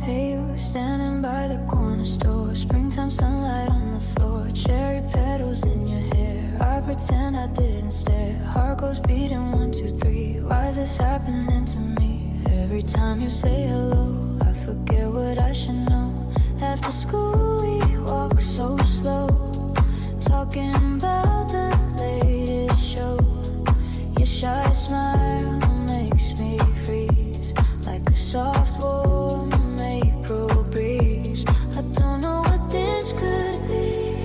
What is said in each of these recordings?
Hey, you were standing by the corner store, springtime sunlight on the floor, cherry petals in your hair. I pretend I didn't stare. Heart goes beating 1, 2, 3. Why is this happening to me? Every time you say hello, I forget what I should know. After school we walk so slow, talking about the latest show. Your shy smile makes me freeze, like a soft warm April breeze. I don't know what this could be,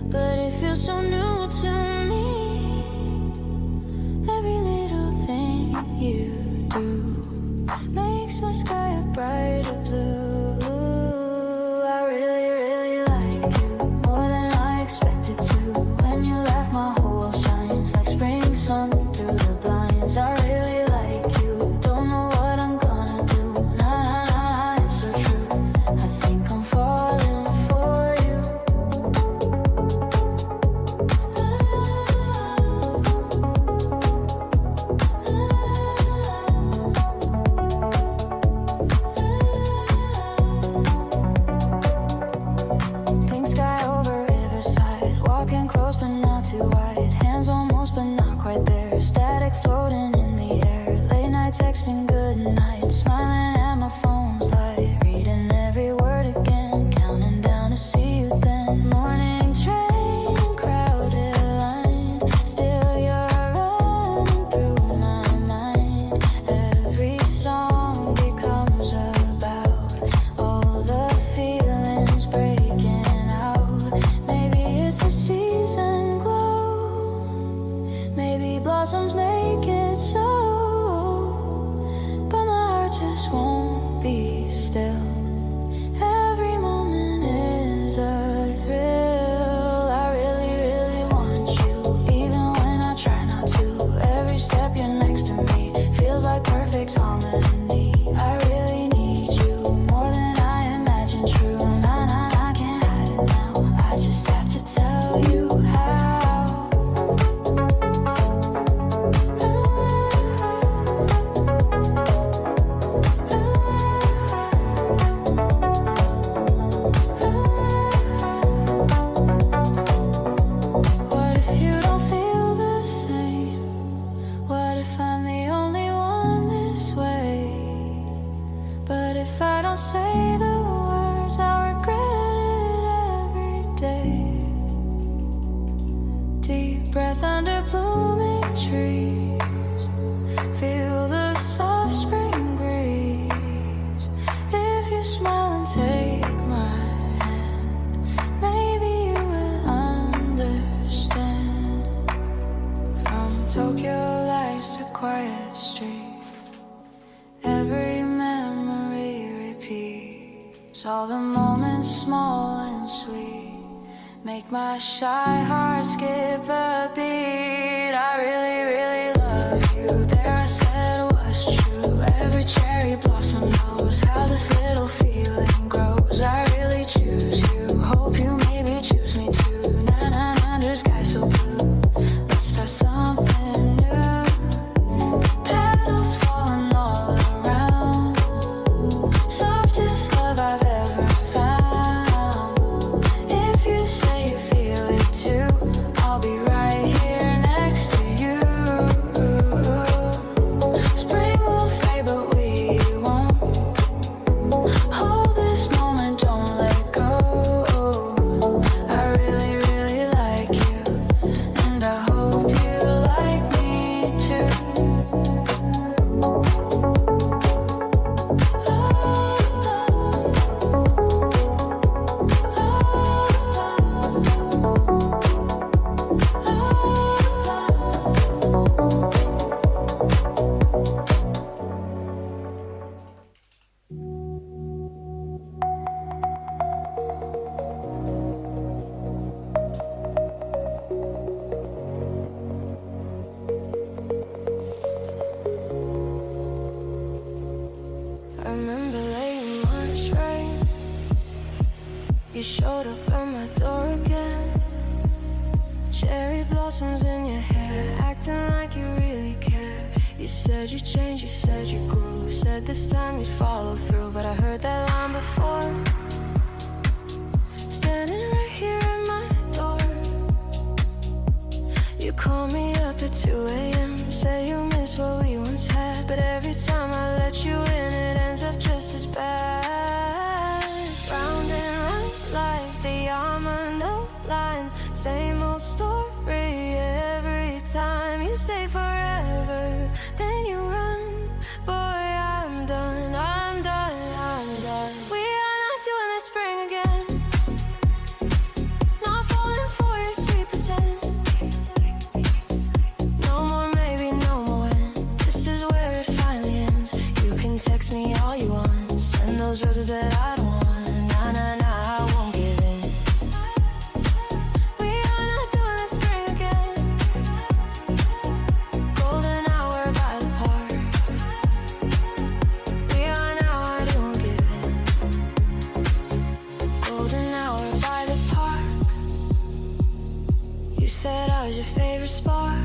but it feels so new to me. Every little thing you do makes my sky a brighter blue. I really, really like you, more than I expected to. When you laugh, my whole world shines like spring sun through the blinds. I really like you, don't know what I'm gonna do. Nah, nah, nah, it's so true. I think I'm falling for you. Pink sky over Riverside, walking close but not too wide. Hands almost but not quite there. Static floating in the air. Late night texting good night, smiling at my phone's light, reading every word again, counting down to see you then. Morning train, crowded line, still you're running through my mind. Every song becomes about all the feelings breaking out. Maybe it's the season glow, maybe blossoms make it so, but my heart just won't be still. Every moment is a thrill. I really, really want you, even when I try not to. Every step you're next to me feels like perfect harmony. I really need you, more than I imagined true. Nah, nah, I can't hide it now, I just have to tell you how. What if you don't feel the same? What if I'm the only one this way? But if I don't say the words, I'll regret it every day. Deep breath under blooming trees, feel the soft spring breeze. If you smile and take my hand, maybe you will understand. From Tokyo lights to quiet street, every memory repeats. All the moments small and sweet make my shy heart skip a beat. I really, really love you, there I said was true. Every cherry blossom knows how this little feeling grows. I really choose you, hope you maybe choose me too. Nah, nah, nah, under sky so blue, let's start something new. Petals falling all around, softest love I've ever found. If you say you feel it too, I'll be right here now. there, acting like you really care. You said you changed, you said you grew, said this time you'd follow through, but I heard that line before. Standing right here at my door, you call me up at 2 a.m., say you miss what we once had, but every time I let you in, it ends up just as bad. Round and round like the Armando line, same old story every time. You say forever, then you run. Boy, I'm done, I'm done, I'm done. We are not doing this spring again, not falling for your sweet pretend. No more maybe, no more when. This is where it finally ends. You can text me all you want, send those roses that I don't want. Nah, nah, nah, I won't give in. We are not doing this spring again. Golden hour by the park. We are now, I don't give in. Golden hour by the park. You said I was your favorite spark.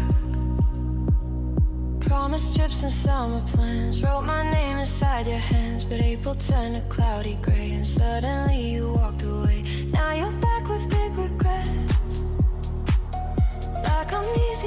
Promised trips and summer plans, wrote my name inside your hands, but April turned a cloudy gray, and suddenly you walked away. Now you're back with big regrets, like I'm easy